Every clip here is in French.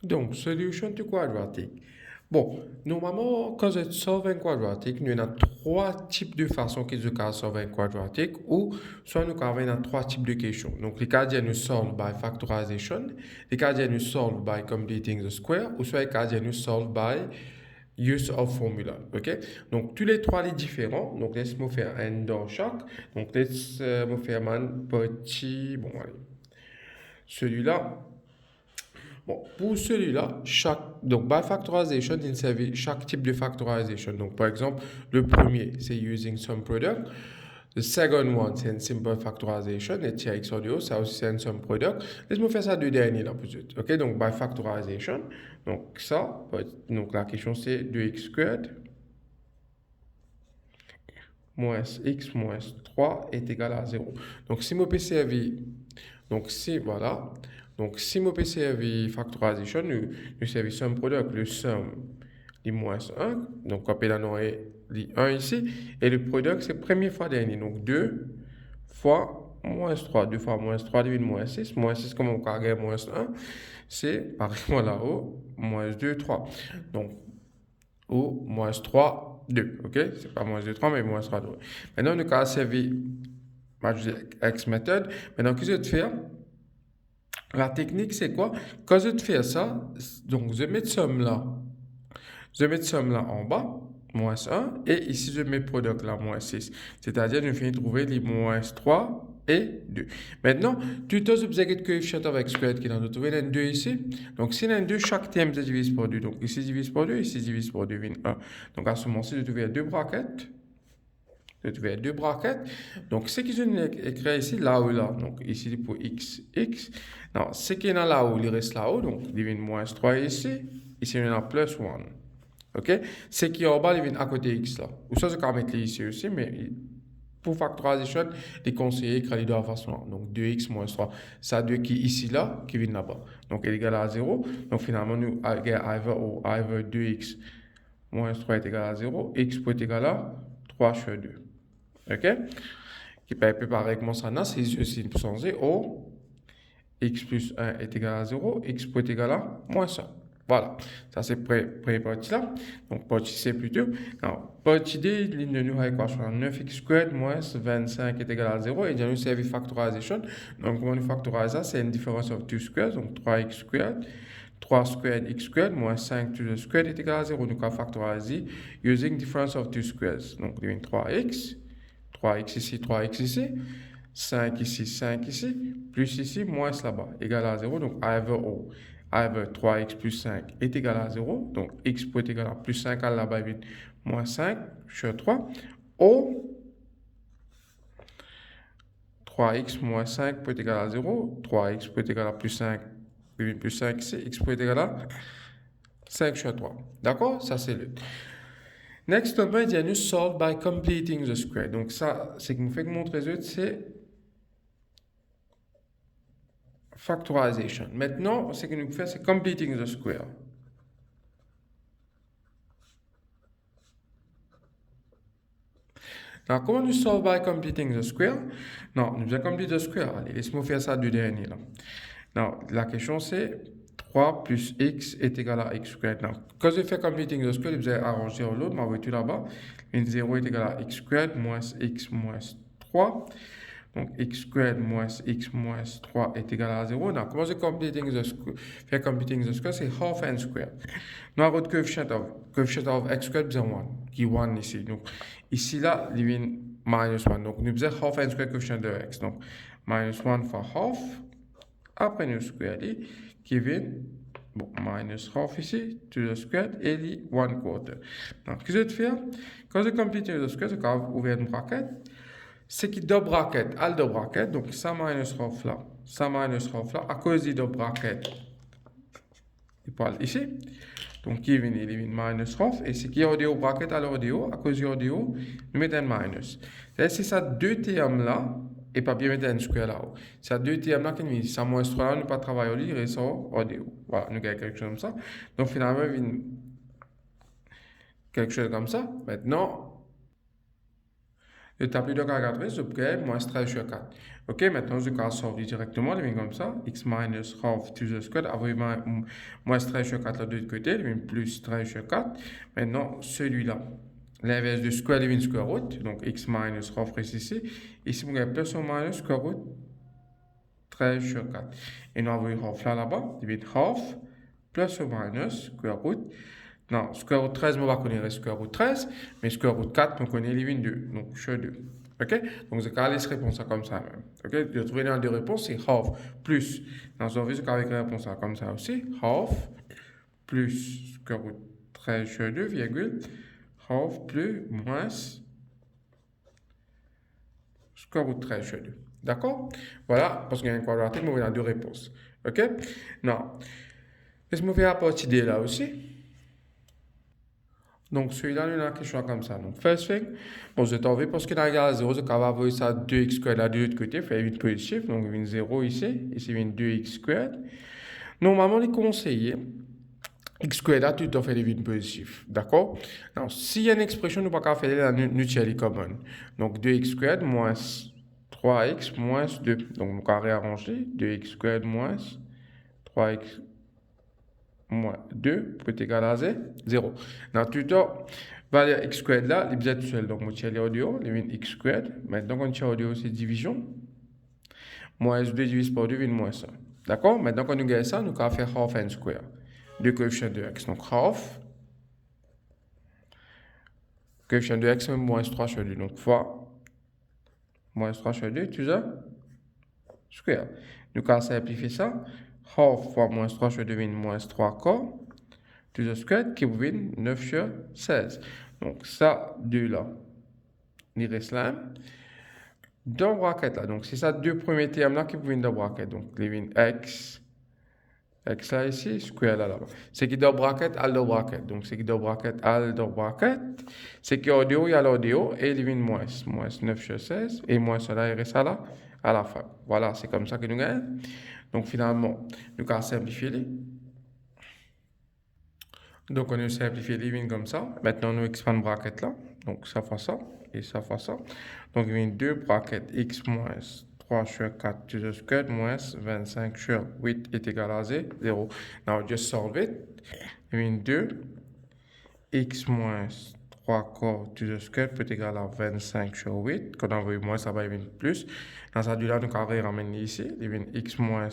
Donc, solution to quadratic. Bon, normalement, quand je solve un quadratique, nous avons trois types de façons que je peux solve un quadratique ou soit nous avons trois types de questions. Donc, les cas nous solve by factorization, les cas nous solve by completing the square ou soit les cas nous solve by use of formula. OK? Donc, tous les trois les différents. Donc, laisse-moi faire un dans chaque. Donc, laisse-moi faire un petit. Bon, allez. Celui-là. Bon, pour celui-là, donc, by factorization, il servait chaque type de factorization. Donc, par exemple, le premier, c'est using sum product. The second one, c'est une simple factorization. Et TX audio, ça aussi, c'est un sum product. Laisse-moi faire ça deux derniers là, pour suite. OK, donc, by factorization. Donc, ça, donc, la question, c'est 2x squared moins x moins 3 est égal à 0. Donc, si mon peux servir, donc si, voilà, donc si mon peux servir factorisation, nous servissons un produit avec le somme du moins 1, donc on peut l'annoncer 1 ici, et le produit c'est première fois dernier, donc 2 fois moins 3, 2 fois moins 3 divise moins 6 comme on carré moins 1, c'est par exemple là-haut, moins 2, 3. Donc, ou moins 3, 2. OK? C'est pas moins 2, 3, mais moins 3, 2. Maintenant, on a servi ma X méthode. Maintenant, qu'est-ce que je fais? La technique, c'est quoi? Quand je fais ça, donc je mets somme là. Je mets somme là en bas, moins 1, et ici je mets product là, moins 6. C'est-à-dire, je finis de trouver les moins 3 et 2. Maintenant, tu as observé que coefficient avec square qui est dans le trouver les 2 ici. Donc, si les 2, chaque terme se divise par 2. Donc, ici divise par 2, ici divise par 2, 1. Donc, à ce moment-ci, je trouve deux brackets. Je trouve deux brackets. Donc, ce qui sont écrit ici, là ou là. Donc, ici pour x, x. Non, ce qui est là où il reste là-haut. Donc, il y a moins 3 ici. Ici, il y en a plus 1. OK? Ce qui est en bas, il vient à côté x là. Ou ça, je peux mettre ici aussi, mais pour factorisation, les conseillers écrivent de la façon. Donc 2x moins 3. Ça 2 qui est ici là, qui vient là-bas. Donc il est égal à 0. Donc finalement, nous avons either 2x moins 3 est égal à 0. X peut être égal à 3 sur 2. OK? Qui peut être préparé comme ça, c'est ici pour changer. O, x plus 1 est égal à 0. X peut être égal à moins 1. Voilà, ça c'est pré-partie là. Donc partie C plutôt. Alors, partie D, ligne de nous a l'équation 9x squared moins 25 est égal à 0 et nous servi factorisation. Donc comment nous factorise ça? C'est une différence of 2 squares, donc 3x squared. 3 squared x squared moins 5 to the squared est égal à 0. Nous avons factorisé using difference of 2 squares. Donc il y a 3x, 3x ici, 3x ici. 5 ici, 5 ici, plus ici, moins là-bas, égal à 0. Donc, either O, either 3x plus 5 est égal à 0. Donc, x peut être égal à plus 5 à là-bas, moins 5 sur 3. O, 3x moins 5 peut être égal à 0. 3x peut être égal à plus 5, plus 5 ici, x peut être égal à 5 sur 3. D'accord? Ça, c'est le. Next, on va dire solve by completing the square. Donc, ça, c'est que nous fait que mon résultat, c'est factorization. Maintenant, ce que nous faisons, c'est completing the square. Alors, comment nous solve by completing the square? Non, nous allons completer the square. Allez, laisse-moi faire ça du dernier là. Non, la question c'est 3 plus x est égal à x squared. Donc, quand je fais completing the square, vous allez arranger l'autre, ma voiture là-bas. 0 est égal à x squared moins x moins 3. Donc, x squared moins x moins 3 est égal à 0. Donc, comment je completing the square? Faire completing the square, c'est half n square. Nous avons le coefficient of x squared, c'est 1, qui est 1 ici. Donc, ici, là, il vient minus 1. Donc, nous faisons half n square coefficient de x. Donc, minus 1 fois half. Après, nous square qui vient, bon, minus half ici, to the square, et les 1 quarter. Donc, qu'est-ce que je fais? Quand je complete the square, je vais ouvrir une bracket. C'est qui deux brackets, al deux brackets, donc ça minus half là, ça minus half là, à cause des deux brackets, il parle ici. Donc, il vient minus half, et ce qui est au bracket à l'audio, à cause du audio, nous mettons un minus. C'est ça deux termes là, et pas bien mettre un square là-haut. C'est deux termes là qui viennent, ça moins 3 là, nous pas travailler au lit, et ça audio. Voilà, nous avons quelque chose comme ça. Donc, finalement, il vient quelque chose comme ça. Maintenant, Le tablier de calculatrice, je peux moins 13 sur 4. Ok, maintenant je vais solver directement, je vais comme ça. X minus half to the square, avec moins 13 sur 4 de l'autre côté, je vais plus 13 sur 4. Maintenant, celui-là, l'inverse du square, je vais square root, donc x minus half reste ici. Ici, vous avez plus ou minus square root 13 sur 4. Et nous avons half là-bas, je vais half plus ou minus square root. Non, square root 13, on va connaître square root 13, mais square root 4, on connaît les 22. Donc, je 2. OK? Donc, je vais laisser répondre ça comme ça même. OK? Je trouve dans deux réponses, c'est half plus. Dans ce cas, avec la réponse ça comme ça aussi. Half plus square root 13 sur 2, virgule. Half plus moins square root 13 sur 2. D'accord? Voilà, parce qu'il y a un quadratique, mais on a deux réponses. OK? Non. Laisse-moi faire la partie D là aussi. Donc, celui-là, il y a quelque chose comme ça. Donc, first thing, bon, je t'en vais parce qu'il est égal à 0, je vais avoir ça 2x squared là de l'autre côté, fait 8 positif, donc il vient 0 ici, ici il vient 2x squared. Normalement, les conseillers, x squared là, tout à fait les 8 positifs, d'accord? Alors, s'il y a une expression, nous ne pouvons pas faire la mutuelle commune. Donc, 2x squared moins 3x moins 2. Donc, on va réarranger 2x squared moins 3x moins 2 peut être égal à 0. Dans tout temps, valeur x squared là, il est tout seul. Donc, on tire les audio, il y x squared. Maintenant, quand on tire audio, c'est division. Moins 2 divisé par 2, il moins 1. D'accord? Maintenant, quand nous gagnons ça, nous allons faire half n square. 2 coefficients de x. Donc, half. Coefficient de x, c'est moins 3 sur 2. Donc, fois moins 3 sur 2, tu sais? Square. Nous allons simplifier ça. Half fois moins 3 sur 2, moins 3 quart. To the square qui vous vient 9 sur 16. Donc, ça, 2 là, il reste là. Dans bracket là, donc c'est ça, deux premiers termes là qui vous viennent dans bracket. Donc, il vient x, x là ici, square là là-bas. C'est qui dans bracket, al dans bracket. Donc, c'est qui dans bracket, al dans bracket. C'est qui audio, il y a l'audio, et il vient moins 9 sur 16, et moins cela, il reste là, à la fin. Voilà, c'est comme ça que nous gagnons. Donc, finalement, nous allons simplifier les. Donc, on a simplifié les lignes comme ça. Maintenant, on expand bracket là. Donc, ça fait ça et ça fait ça. Donc, il y a 2 brackets x moins 3 sur 4 to the square moins 25 sur 8 est égal à 0. Now, just solve it. Il y a 2 x moins 3 quart to the square peut être égal à 25 sur 8. Quand on envoie moins, ça va y venir plus. Dans ça, là, nous allons ramener ici. Il y a x moins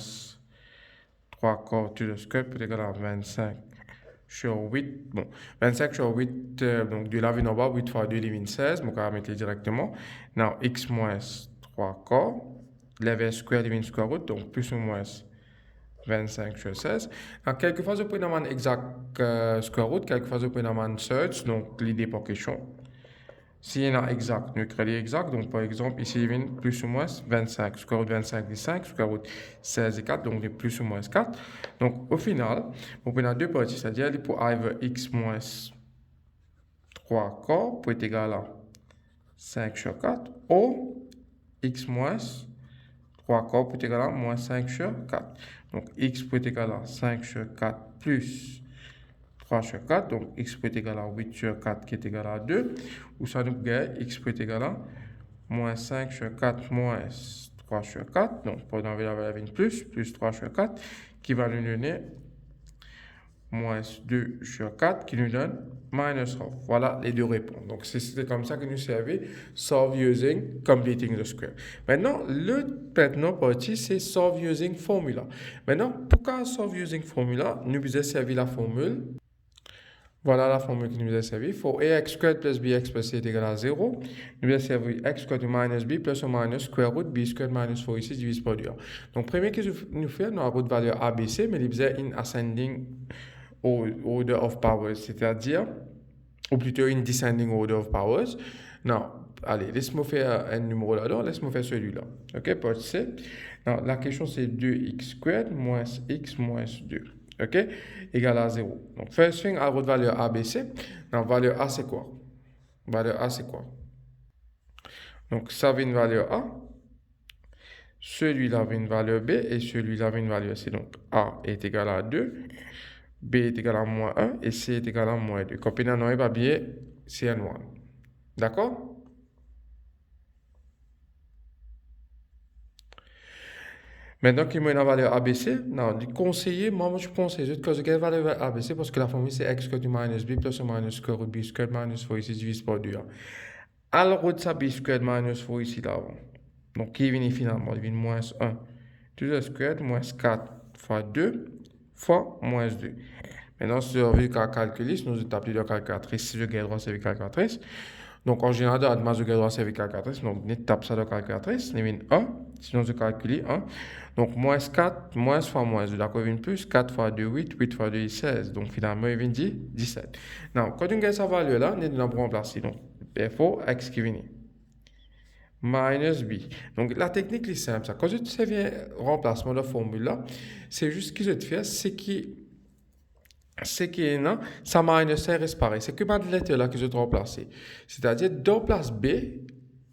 3 quart to the square peut être égal à 25 sur 8, bon, 25 sur 8, donc de là, en bas, 8 fois 2, il est 16, donc on va mettre directement. Now, x moins 3 quarts, l'inverse square, il est square root, donc plus ou moins 25 sur 16. Donc, quelquefois, je peux demander exact square root, quelquefois, je peux demander search, donc l'idée pour question. S'il y en a exact, nous créons exact. Donc, par exemple, ici, il y a plus ou moins 25. Square root 25 est 5, square root 16 est 4, donc il y a plus ou moins 4. Donc, au final, on peut avoir deux parties, c'est-à-dire pour either x moins 3 quarts peut être égal à 5 sur 4, ou x moins 3 quarts peut être égal à moins 5 sur 4. Donc, x peut être égal à 5 sur 4 plus 3 sur 4, donc x peut être égal à 8 sur 4 qui est égal à 2, ou ça nous gagne x peut être égal à moins 5 sur 4 moins 3 sur 4, donc pour enlever la valeur plus 3 sur 4, qui va nous donner moins 2 sur 4, qui nous donne minus half. Voilà les deux réponses. Donc c'était comme ça que nous servait solve using completing the square. Maintenant, partie, c'est solve using formula. Maintenant, pourquoi solve using formula? Nous avons servi la formule. Voilà la formule qui nous a servi. For ax squared plus bx plus c est égal à 0, nous a servi x squared minus b plus ou minus square root b squared minus 4 ici divisé par 2. Donc, premier que nous faisons, nous avons valeur abc, mais il faisait in ascending order of powers, c'est-à-dire, ou plutôt in descending order of powers. Non, allez, laisse-moi faire un numéro là-dedans, laisse-moi faire celui-là. OK, part C. Non, la question c'est 2x squared moins x moins 2. OK, égal à 0. Donc, first thing, à votre valeur ABC. Donc, valeur A, c'est quoi? Valeur A, c'est quoi? Donc, ça va une valeur A. Celui-là va une valeur B et celui-là va une valeur C. Donc, A est égal à 2, B est égal à moins 1 et C est égal à moins 2. Combien on va bien, c'est un 1. D'accord? Maintenant qu'il me une valeur ABC, non, du conseiller, moi je conseille juste que je gagne la valeur ABC parce que la formule c'est x squared minus b plus ou minus square root b squared minus 4 ici divise par 2. Alors, ça b squared minus 4 ici là-bas. Donc, qui vient finalement? Il vient moins 1. 2 squared moins 4 fois 2 fois moins 2. Maintenant, si on veut calculer, si nous tapons la calculatrice, si je gagne droit c'est avec calculatrice. Donc, en général, dans je gagne droit c'est avec calculatrice. Donc, on tape ça dans la calculatrice. Il vient 1. Sinon, je calcule 1. Donc, moins 4, moins fois moins 2. D'accord, il vient plus. 4 fois 2, 8. 8 fois 2, 16. Donc, finalement, il vient 17. Donc, quand on gagne sa valeur là, on est dans le remplacer. Donc, therefore, x qui vient minus b. Donc, la technique est simple. Ça. Quand je te fais remplacement de la formule là, c'est juste ce que je te fais, c'est que non, ça minus ça reste pareil. C'est que ma lettre là que je dois remplacer. C'est-à-dire, dans place B,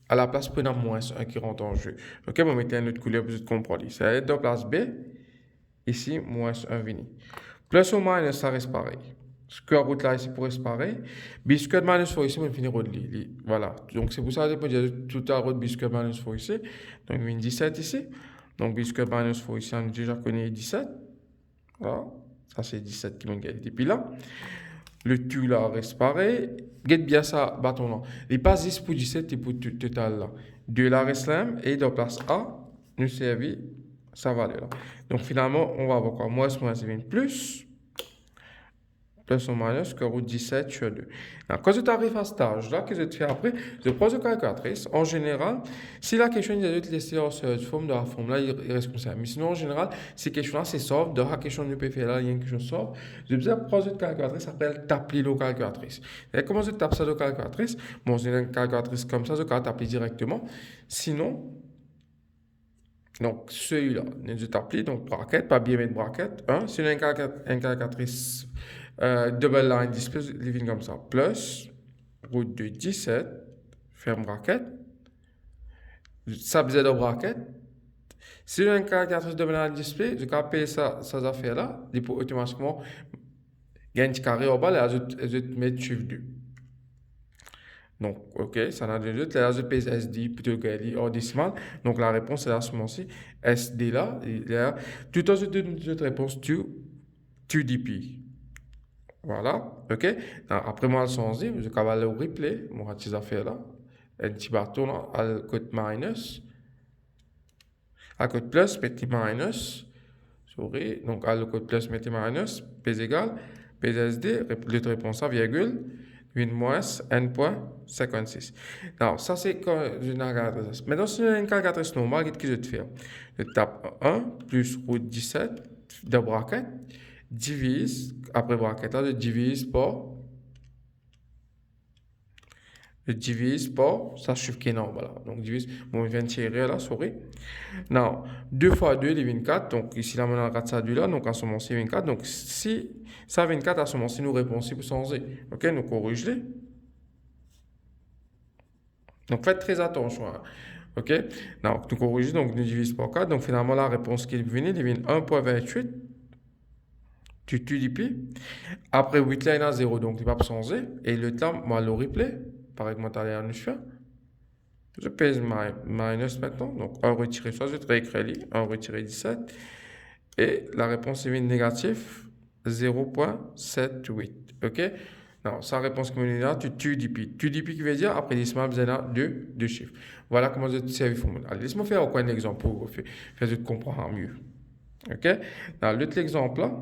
à la place prenant moins 1 qui rentre en jeu. Ok, on va mettre une autre couleur pour que tu comprends. C'est-à-dire, dans place B, ici, moins 1 vini. Plus ou minus, ça reste pareil. Square root là, ici, pour rester pareil. B squared minus 4 ici, on va finir au lit. Voilà. Donc, c'est pour ça que je peux dire tout à l'heure B squared minus 4 ici. Donc, il y a 17 ici. Donc, B squared minus 4 ici, on a déjà connu 17. Voilà. Ça, c'est 17 qui m'a gagné. Et puis là, le tu là reste pareil. Get bien ça, bâton là. Il passe 10 pour 17 et pour total là. 2 là reste là. Et dans place A, nous servit sa valeur là. Donc finalement, on va avoir quoi? Moins, c'est plus. Plus ou minus que route 17 sur 2. Alors, quand tu arrives à cet âge-là, qu'est-ce que tu fais après? Je prends une calculatrice. En général, si la question est de laisser en forme de la forme là, il reste comme ça. Mais sinon, en général, si question là, c'est solve. De la question du PFL là, il y a une question solve. Je vais prendre une calculatrice, ça s'appelle taper la calculatrice. Et comment je tape ça de calculatrice? Bon, c'est une calculatrice comme ça, je peux taper directement. Sinon, donc celui-là, je tape, donc bracket, pas bien mettre bracket. C'est une calculatrice. Double line display living comme ça. Plus, route de 17, ferme bracket, sub z au bracket. Si j'ai un calculatrice double line display, je peux payer ça, ces affaires-là, il peut automatiquement gagner un carré au bas, et ajoute mettre chiffre 2. Donc, ok, ça n'a de doute. Là, je pèse SD plutôt que en décimal. Donc, la réponse est là, ce SD là. Tout en de réponse, tu DP. Voilà, ok. Après moi, le sens dit, je vais aller au replay, moi, ces affaires-là. Un petit bâton, là, à côté minus. À côté plus, petit minus. Souris. Donc, à côté plus, petit minus. P égale. PSD, l'autre réponse à virgule. 8 moins n.56. Alors, ça, c'est quand je n'ai calculatrice. Maintenant, si j'ai une calculatrice normale, qu'est-ce que je te fais? Je tape 1 plus route 17 de bracket. Divise, après bracket là, je divise par, ça chiffre qui est normal là. Donc, divise, bon, je viens de tirer là, souris. Non, 2 fois 2, il est 24. Donc, ici, là, maintenant, on regarde ça du là. Donc, à ce moment-ci, 24. Donc, si ça 24, à ce moment-ci, nous répondons si vous changer. Ok, nous corrigez. Donc, faites très attention. Hein. Ok, donc, nous corrigeons, donc, nous divisons par 4. Donc, finalement, la réponse qui est venue, il vient 1.28. Tu dis pi. Après 8 là, il y a 0, donc il va changer. Et le temps, moi, le replay, par exemple, tu as je pèse minus maintenant. Donc 1 retiré soit je réécris 1 retiré 17. Et la réponse est négative 0.78. Ok? Non, sa réponse qui me là, tu dis pi. Tu dis pi qui veut dire, après décimal, vous avez deux chiffres. Voilà comment je te sers formule. Allez, laisse-moi faire encore un exemple pour faire que tu comprends mieux. Ok? Dans l'autre exemple là,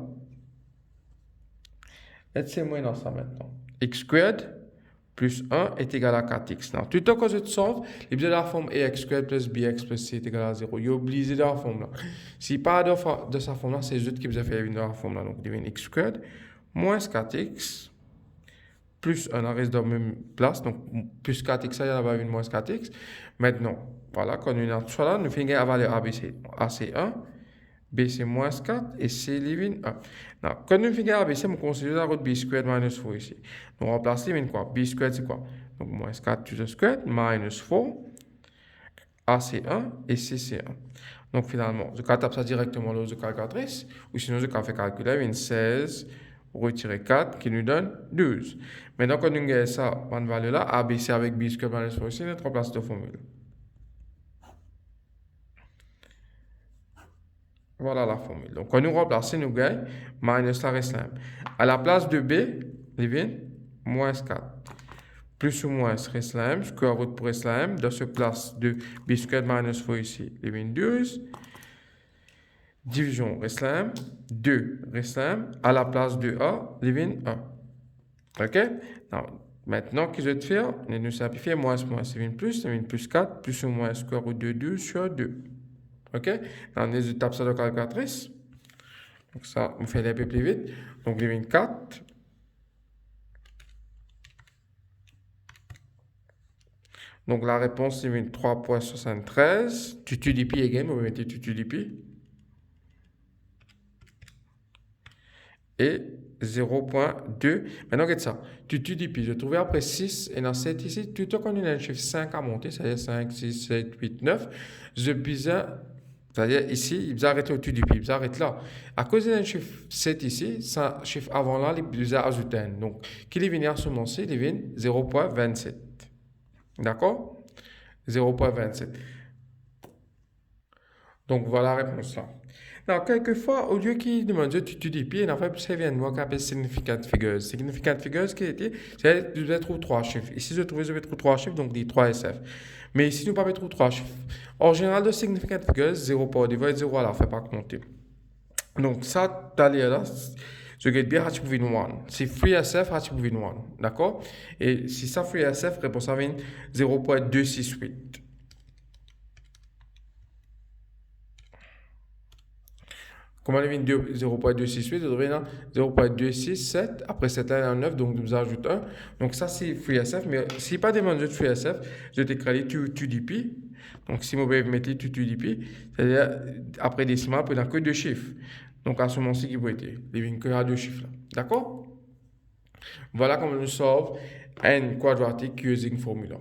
c'est moins dans ça maintenant. X squared plus 1 est égal à 4x. Now, tout le temps que je te sauve, il y a la forme ax squared plus bx plus c est égal à 0. Il y a obligé de la forme là. Si pas de sa forme là, c'est juste qui vous a fait venir de la forme là. Donc, il devient x squared moins 4x plus 1 reste dans la même place. Donc, plus 4x, il y a la moins 4x. Maintenant, voilà, quand on a tout ça là, nous faisons la valeur ABC. A c'est 1. B c'est moins 4 et C living 1. Donc, quand nous faisons ABC, on considère la route B squared minus 4 ici. Donc, on remplace living quoi? B squared c'est quoi? Donc, moins 4 to the squared minus 4. A c'est 1 et C c'est 1. Donc, finalement, je tape ça directement dans la calculatrice ou sinon je fais calculer une 16 retirer 4 qui nous donne 12. Maintenant, quand nous avons ça, une valeur là, ABC avec B squared minus 4 ici, notre remplace de formule. Voilà la formule. Donc, quand nous remplaçons, nous gagnons minus la reste là. À la place de B, il vient moins 4. Plus ou moins reste là, square root pour reste là, dans ce place de B squared minus 4 ici, il vient 12. Division reste là, 2 reste là, à la place de A, il vient 1. OK? Alors, maintenant, qu'est-ce que je vais faire? Nous simplifier, moins, c'est vient plus 4, plus ou moins square root de 12 sur 2. OK? Dans les étapes sur la calculatrice. Donc, ça, on fait un peu plus vite. Donc, il vient 4. Donc, la réponse, c'est 3,73. Tu dis pi again, on va mettre tu dis pi. Et 0,2. Maintenant, regarde ça. Tu dis pi. Je trouvais après 6 et dans 7 ici. Tu te connais un chiffre 5 à monter. C'est-à-dire 5, 6, 7, 8, 9. Je bizarre. C'est-à-dire ici, il arrête au du pi. Il arrête là. À cause d'un chiffre 7 ici, ça chiffre avant là, il a ajouté un. Donc, qu'il est venu à ce moment-ci, il vient 0,27. D'accord? 0,27. Donc, voilà la réponse là. Alors, quelquefois, au lieu qu'il demande tu dis pi, en fait, ça vient de moi qu'on appelle significant figures. Significant figures, qui était, c'est je vais trouver 3 chiffres. Ici, je vais trouver 3 chiffres, donc des 3 SF. Mais ici, nous ne pouvons pas trouver 3 chiffres. En général, de significant figures, 0 par devant 0 à la fin, pas compter. Donc, ça, d'aller là, je get bien H moving 1. C'est free SF, H moving 1. D'accord? Et si ça free SF, réponse à 0,268. Comment on devient 0,268? On devient 0,267. Après 7 là, il y a 9, donc nous ajoute 1. Donc ça, c'est free SF. Mais si pas demande de free SF, je t'écris tu dis pi. Donc si je vais mettre tu dis pi, c'est-à-dire après décimal, il n'y a que 2 chiffres. Donc à ce moment-ci, il peut être. Il n'y a que 2 chiffres là. D'accord? Voilà comment nous solve n quadratique using formula.